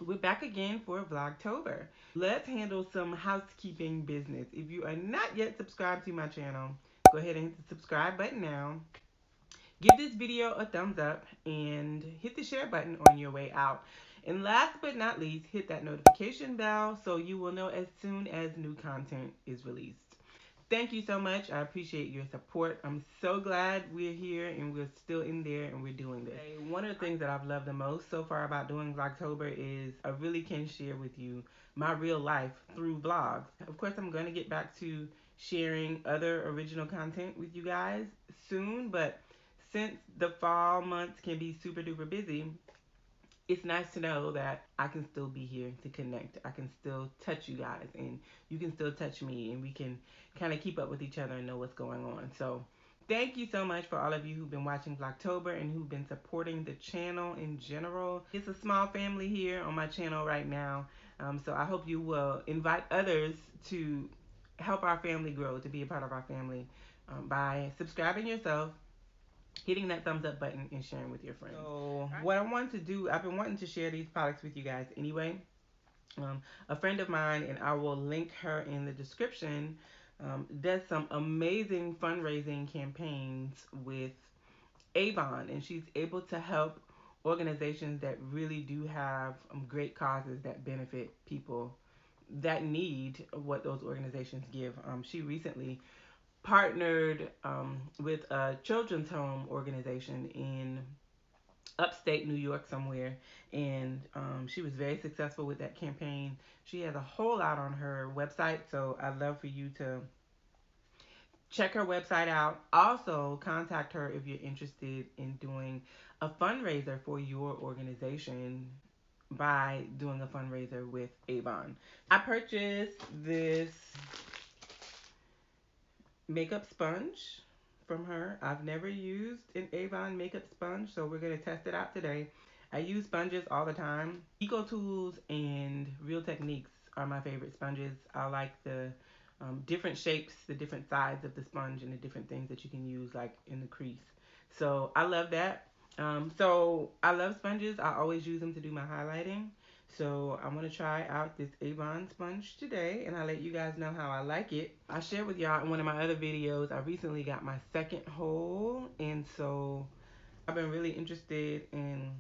We're back again for Vlogtober. Let's handle some housekeeping business. If you are not yet subscribed to my channel, go ahead and hit the subscribe button now. Give this video a thumbs up and hit the share button on your way out. And last but not least, hit that notification bell so you will know as soon as new content is released. Thank you so much. I appreciate your support. I'm so glad we're here and we're still in there and we're doing this. One of the things that I've loved the most so far about doing Vlogtober is I really can share with you my real life through vlogs. Of course, I'm going to get back to sharing other original content with you guys soon, but since the fall months can be super duper busy, it's nice to know that I can still be here to connect. I can still touch you guys and you can still touch me and we can kind of keep up with each other and know what's going on. So thank you so much for all of you who've been watching Vlogtober and who've been supporting the channel in general. It's a small family here on my channel right now. So I hope you will invite others to help our family grow, to be a part of our family by subscribing yourself, hitting that thumbs up button, and sharing with your friends. So what I want to do, I've been wanting to share these products with you guys anyway. A friend of mine, and I will link her in the description, does some amazing fundraising campaigns with Avon, and she's able to help organizations that really do have great causes that benefit people that need what those organizations give. She recently partnered with a children's home organization in upstate New York somewhere, and she was very successful with that campaign. She has a whole lot on her website, so I'd love for you to check her website out. Also, contact her if you're interested in doing a fundraiser for your organization by doing a fundraiser with Avon. I purchased this makeup sponge from her. I've never used an Avon makeup sponge, so we're going to test it out today. I use sponges all the time. Eco Tools and Real Techniques are my favorite sponges. I like the different shapes, the different sides of the sponge, and the different things that you can use, like in the crease. So I love that. So I love sponges. I always use them to do my highlighting. So I'm going to try out this Avon sponge today, and I'll let you guys know how I like it. I shared with y'all in one of my other videos, I recently got my second hole, and so I've been really interested in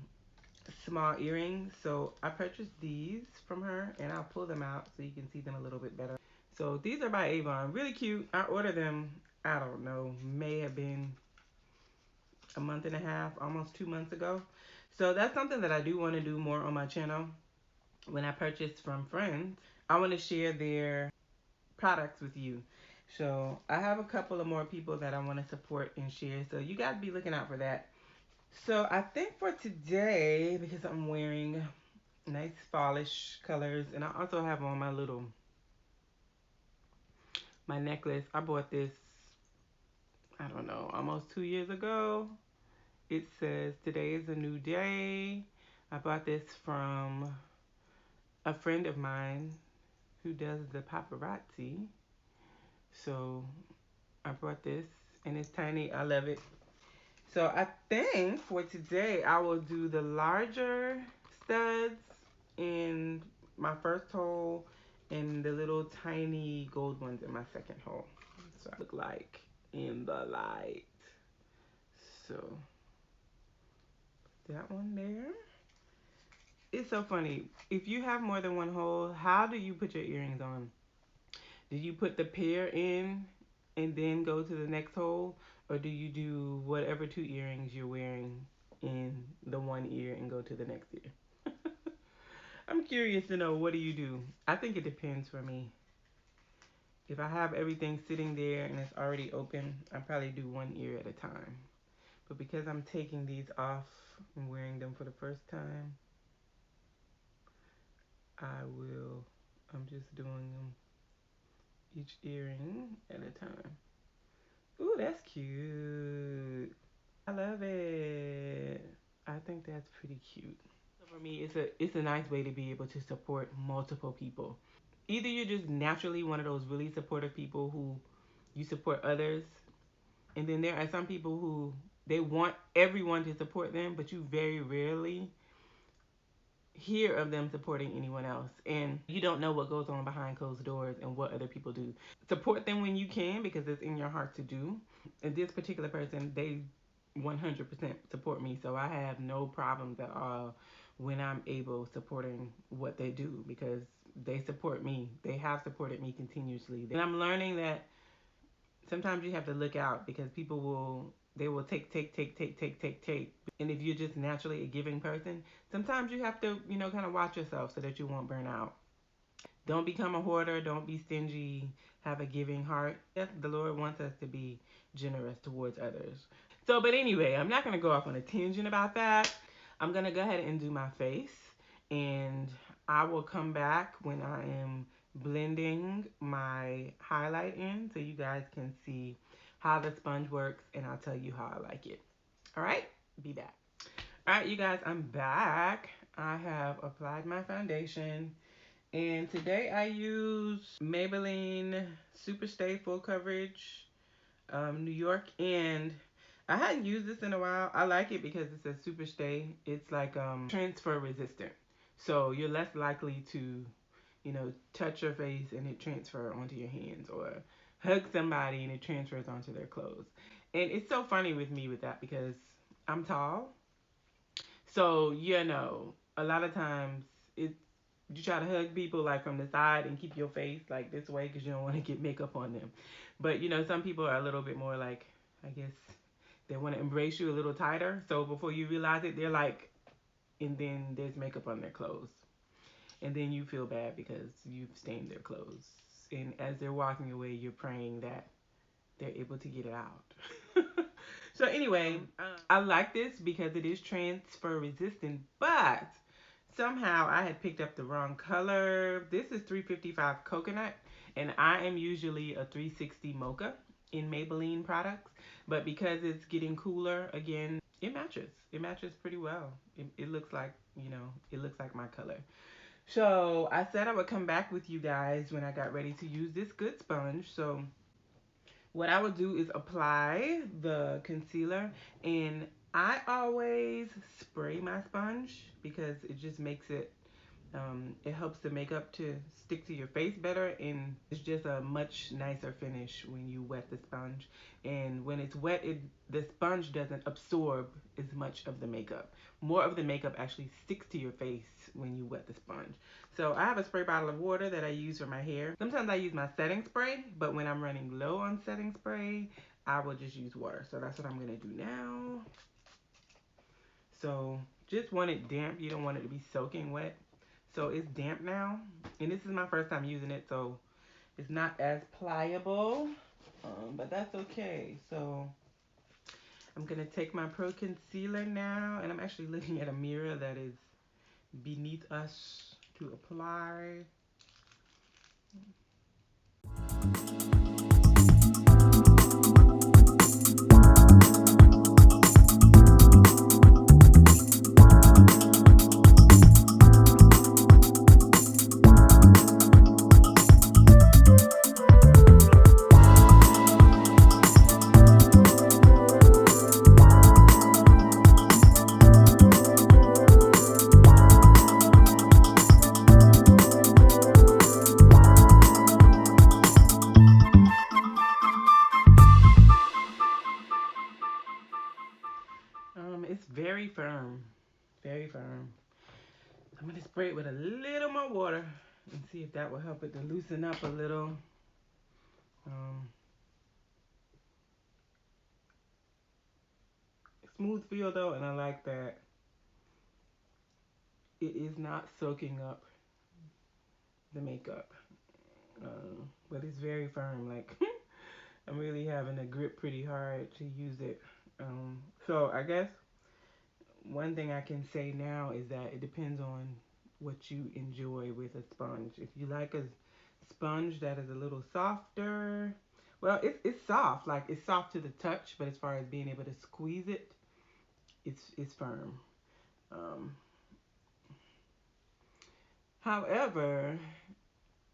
small earrings. So I purchased these from her, and I'll pull them out so you can see them a little bit better. So these are by Avon. Really cute. I ordered them, I don't know, may have been a month and a half, almost 2 months ago. So that's something that I do want to do more on my channel. When I purchase from friends, I want to share their products with you. So I have a couple of more people that I want to support and share. So you guys be looking out for that. So I think for today, because I'm wearing nice fallish colors, and I also have on my necklace. I bought this, I don't know, almost 2 years ago. It says today is a new day. I bought this from a friend of mine who does the paparazzi. So I brought this, and it's tiny. I love it. So I think for today I will do the larger studs in my first hole and the little tiny gold ones in my second hole. So I look like in the light. So that one there. It's so funny. If you have more than one hole, how do you put your earrings on? Do you put the pair in and then go to the next hole? Or do you do whatever 2 earrings you're wearing in the one ear and go to the next ear? I'm curious to know, what do you do? I think it depends for me. If I have everything sitting there and it's already open, I probably do one ear at a time. But because I'm taking these off and wearing them for the first time, I'm just doing them each earring at a time. Ooh, that's cute. I love it. I think that's pretty cute. So for me, it's a nice way to be able to support multiple people. Either you're just naturally one of those really supportive people who you support others, and then there are some people who they want everyone to support them, but you very rarely hear of them supporting anyone else, and you don't know what goes on behind closed doors and what other people do. Support them when you can because it's in your heart to do. And this particular person, they 100% support me, so I have no problems at all when I'm able supporting what they do because they support me. They have supported me continuously, and I'm learning that sometimes you have to look out because people will, they will take. And if you're just naturally a giving person, sometimes you have to, kind of watch yourself so that you won't burn out. Don't become a hoarder. Don't be stingy. Have a giving heart. Yes, the Lord wants us to be generous towards others. So, but anyway, I'm not going to go off on a tangent about that. I'm going to go ahead and do my face. And I will come back when I am blending my highlight in so you guys can see how the sponge works. And I'll tell you how I like it. All right? Be back. All right, you guys, I'm back. I have applied my foundation. And today I use Maybelline Super Stay Full Coverage New York. And I hadn't used this in a while. I like it because it says Super Stay. It's like transfer resistant. So you're less likely to, touch your face and it transfer onto your hands, or hug somebody and it transfers onto their clothes. And it's so funny with me with that because I'm tall. So, a lot of times it you try to hug people like from the side and keep your face like this way because you don't want to get makeup on them. But some people are a little bit more like, I guess they want to embrace you a little tighter. So before you realize it, they're like, and then there's makeup on their clothes. And then you feel bad because you've stained their clothes. And as they're walking away, you're praying that they're able to get it out. So anyway, I like this because it is transfer resistant, but somehow I had picked up the wrong color. This is 355 coconut, and I am usually a 360 mocha in Maybelline products, but because it's getting cooler again, it matches. It matches pretty well. It looks like, it looks like my color. So I said I would come back with you guys when I got ready to use this good sponge. So what I would do is apply the concealer, and I always spray my sponge because it just makes it, it helps the makeup to stick to your face better, and it's just a much nicer finish when you wet the sponge. And when it's wet, the sponge doesn't absorb as much of the makeup. More of the makeup actually sticks to your face when you wet the sponge. So I have a spray bottle of water that I use for my hair. Sometimes I use my setting spray, but when I'm running low on setting spray, I will just use water. So that's what I'm going to do now. So just want it damp. You don't want it to be soaking wet. So it's damp now, and this is my first time using it, so it's not as pliable, but that's okay. So I'm gonna take my Pro Concealer now, and I'm actually looking at a mirror that is beneath us to apply. It's very firm, very firm. I'm gonna spray it with a little more water and see if that will help it to loosen up a little. Smooth feel though, and I like that it is not soaking up the makeup, but it's very firm. Like I'm really having to grip pretty hard to use it. So I guess one thing I can say now is that it depends on what you enjoy with a sponge. If you like a sponge that is a little softer, well, it's soft. Like it's soft to the touch, but as far as being able to squeeze it, it's firm. Um, However,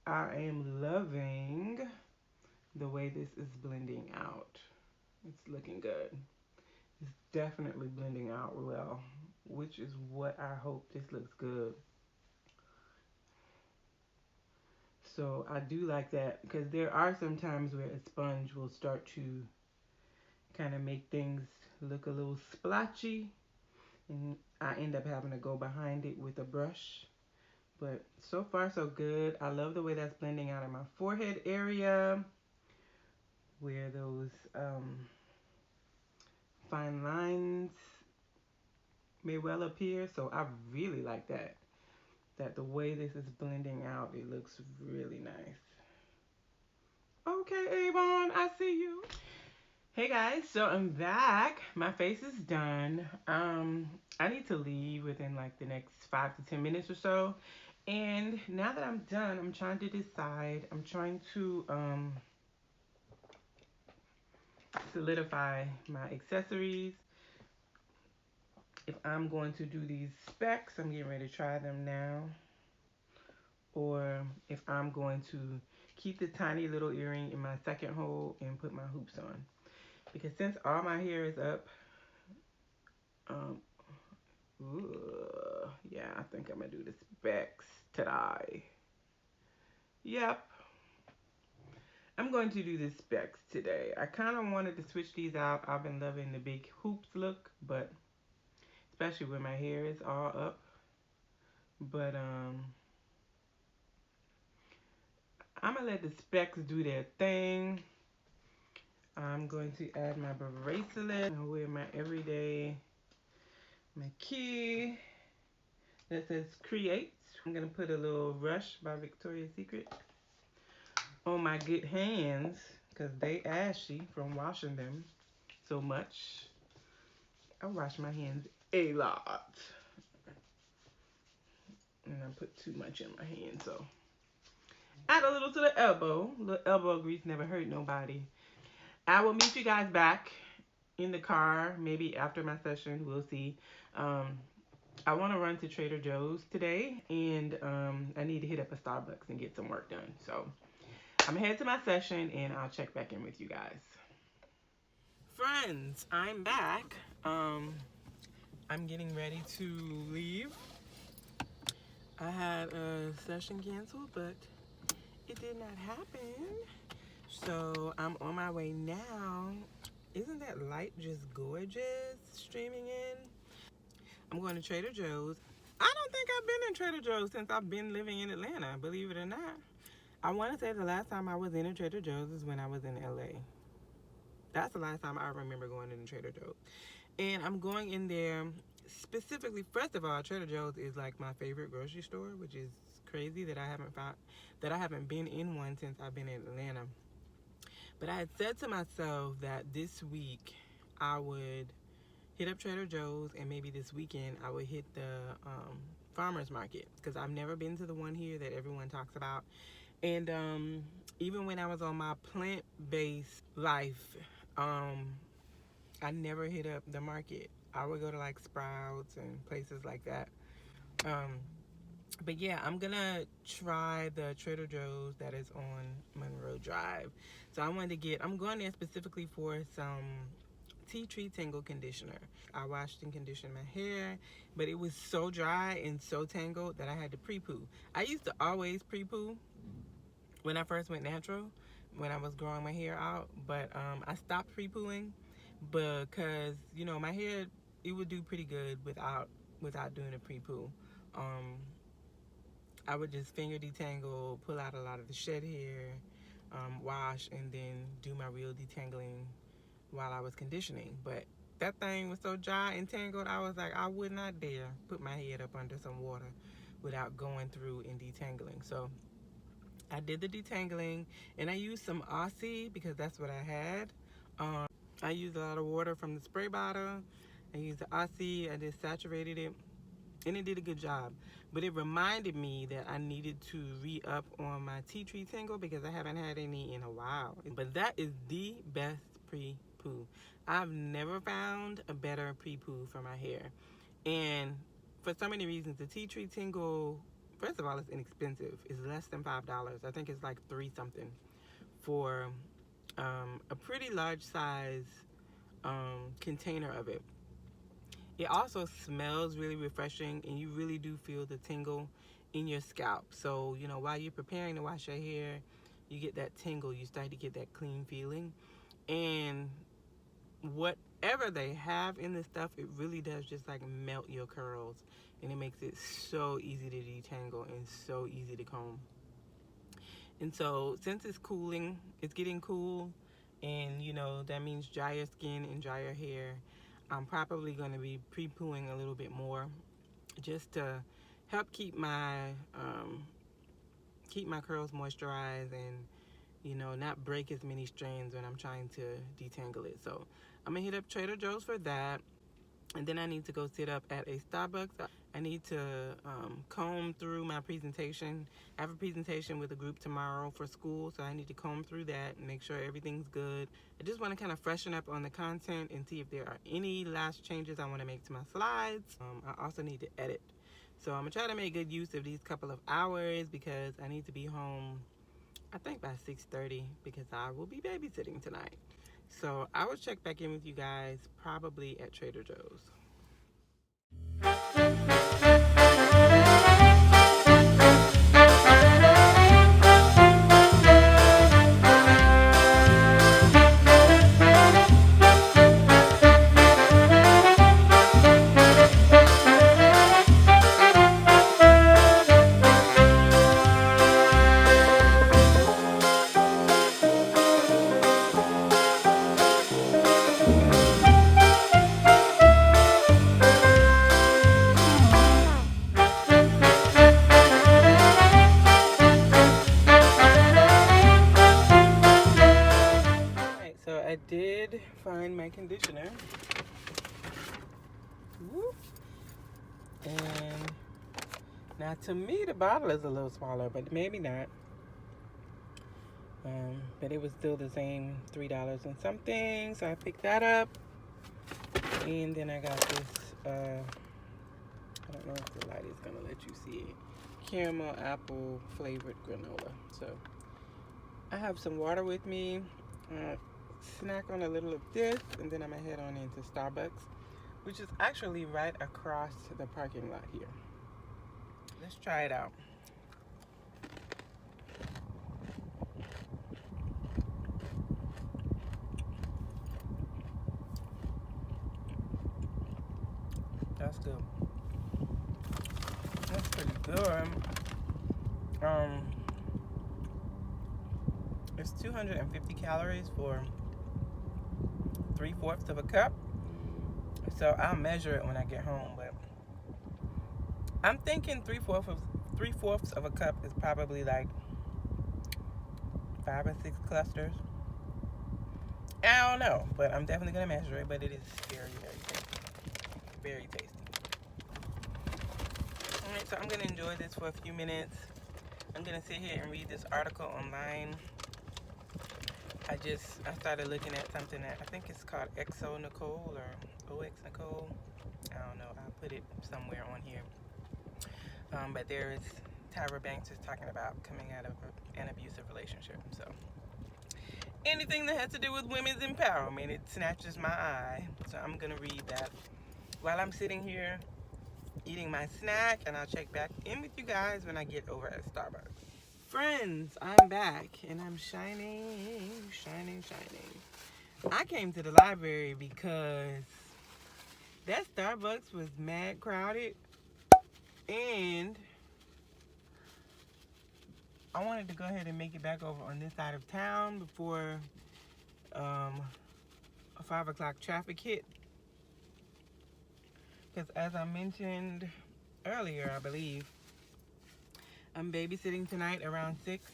I am loving the way this is blending out. It's looking good. It's definitely blending out well, which is what I hope. This looks good. So I do like that because there are some times where a sponge will start to kind of make things look a little splotchy, and I end up having to go behind it with a brush. But so far so good. I love the way that's blending out in my forehead area where those fine lines may well appear. So I really like that. That the way this is blending out, it looks really nice. Okay, Avon, I see you. Hey guys, so I'm back. My face is done. I need to leave within like the next 5 to 10 minutes or so. And now that I'm done, I'm trying to decide. I'm trying to solidify my accessories. If I'm going to do these specs, I'm getting ready to try them now. Or if I'm going to keep the tiny little earring in my second hole and put my hoops on. Because since all my hair is up, yeah, I think I'm gonna do the specs today. Yep, I'm going to do the specs today. I kind of wanted to switch these out. I've been loving the big hoops look, but especially when my hair is all up. But I'm gonna let the specs do their thing. I'm going to add my bracelet. I'll wear my everyday, my key that says create. I'm gonna put a little Rush by Victoria's Secret on my good hands because they ashy from washing them so much. I wash my hands a lot. And I put too much in my hand, so add a little to the elbow. A little elbow grease never hurt nobody. I will meet you guys back in the car, maybe after my session. We'll see. I want to run to Trader Joe's today, and I need to hit up a Starbucks and get some work done. So I'm gonna head to my session, and I'll check back in with you guys. Friends, I'm back. I'm getting ready to leave. I had a session canceled, but it did not happen. So I'm on my way now. Isn't that light just gorgeous streaming in? I'm going to Trader Joe's. I don't think I've been in Trader Joe's since I've been living in Atlanta, believe it or not. I want to say the last time I was in a Trader Joe's is when I was in LA. That's the last time I remember going in a Trader Joe's. And I'm going in there specifically, first of all, Trader Joe's is like my favorite grocery store, which is crazy that I haven't been in one since I've been in Atlanta. But I had said to myself that this week I would hit up Trader Joe's, and maybe this weekend I would hit the farmer's market, because I've never been to the one here that everyone talks about. And even when I was on my plant-based life, I never hit up the market. I would go to like Sprouts and places like that. But yeah, I'm gonna try the Trader Joe's that is on Monroe Drive. So I'm going there specifically for some tea tree tangle conditioner. I washed and conditioned my hair, but it was so dry and so tangled that I had to pre-poo. I used to always pre-poo when I first went natural, when I was growing my hair out, but I stopped pre-pooing because, you know, my hair, it would do pretty good without doing a pre-poo. I would just finger detangle, pull out a lot of the shed hair, wash, and then do my real detangling while I was conditioning. But that thing was so dry and tangled, I was like, I would not dare put my head up under some water without going through and detangling. So I did the detangling, and I used some Aussie because that's what I had. I used a lot of water from the spray bottle. I used the Aussie. I just saturated it, and it did a good job. But it reminded me that I needed to re-up on my tea tree tangle because I haven't had any in a while. But that is the best pre-poo. I've never found a better pre-poo for my hair. And for so many reasons, the tea tree tingle, first of all, it's inexpensive. It's less than $5. I think it's like $3 something for a pretty large size container of it. It also smells really refreshing, and you really do feel the tingle in your scalp. So, you know, while you're preparing to wash your hair, you get that tingle. You start to get that clean feeling. And whatever they have in this stuff, it really does just like melt your curls. And it makes it so easy to detangle and so easy to comb. And so since it's cooling, it's getting cool, and you know, that means drier skin and drier hair, I'm probably going to be pre-pooing a little bit more just to help keep my curls moisturized and, you know, not break as many strands when I'm trying to detangle it. So I'm gonna hit up Trader Joe's for that. And then I need to go sit up at a Starbucks. I need to comb through my presentation. I have a presentation with a group tomorrow for school, so I need to comb through that and make sure everything's good. I just want to kind of freshen up on the content and see if there are any last changes I want to make to my slides. I also need to edit. So I'm going to try to make good use of these couple of hours because I need to be home, I think, by 6:30 because I will be babysitting tonight. So I will check back in with you guys probably at Trader Joe's. I did find my conditioner. Whoop. And now to me the bottle is a little smaller, but maybe not. But it was still the same $3 and something, so I picked that up. And then I got this, I don't know if the light is gonna let you see it, caramel apple flavored granola. So I have some water with me. Snack on a little of this, and then I'm gonna head on into Starbucks, which is actually right across the parking lot here. Let's try it out. That's good. That's pretty good. It's 250 calories for 3/4 of a cup. So I'll measure it when I get home, but I'm thinking 3/4 of a cup is probably like 5 or 6 clusters. I don't know, but I'm definitely gonna measure it. But it is very, very tasty. Very tasty. All right, so I'm gonna enjoy this for a few minutes. I'm gonna sit here and read this article online. I started looking at something that I think it's called XO Nicole or OX Nicole. I don't know. I'll put it somewhere on here. But there is, Tyra Banks is talking about coming out of an abusive relationship. So anything that has to do with women's empowerment, it snatches my eye. So I'm going to read that while I'm sitting here eating my snack, and I'll check back in with you guys when I get over at Starbucks. Friends, I'm back, and I'm shining. I came to the library because that Starbucks was mad crowded, and I wanted to go ahead and make it back over on this side of town before a 5 o'clock traffic hit. Because as I mentioned earlier, I believe, I'm babysitting tonight around 6,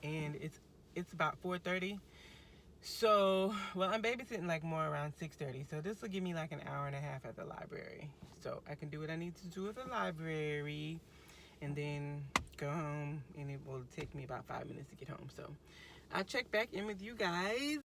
and it's about 4:30. So, well, I'm babysitting like more around 6:30. So this will give me like an hour and a half at the library. So I can do what I need to do at the library and then go home, and it will take me about 5 minutes to get home. So I'll check back in with you guys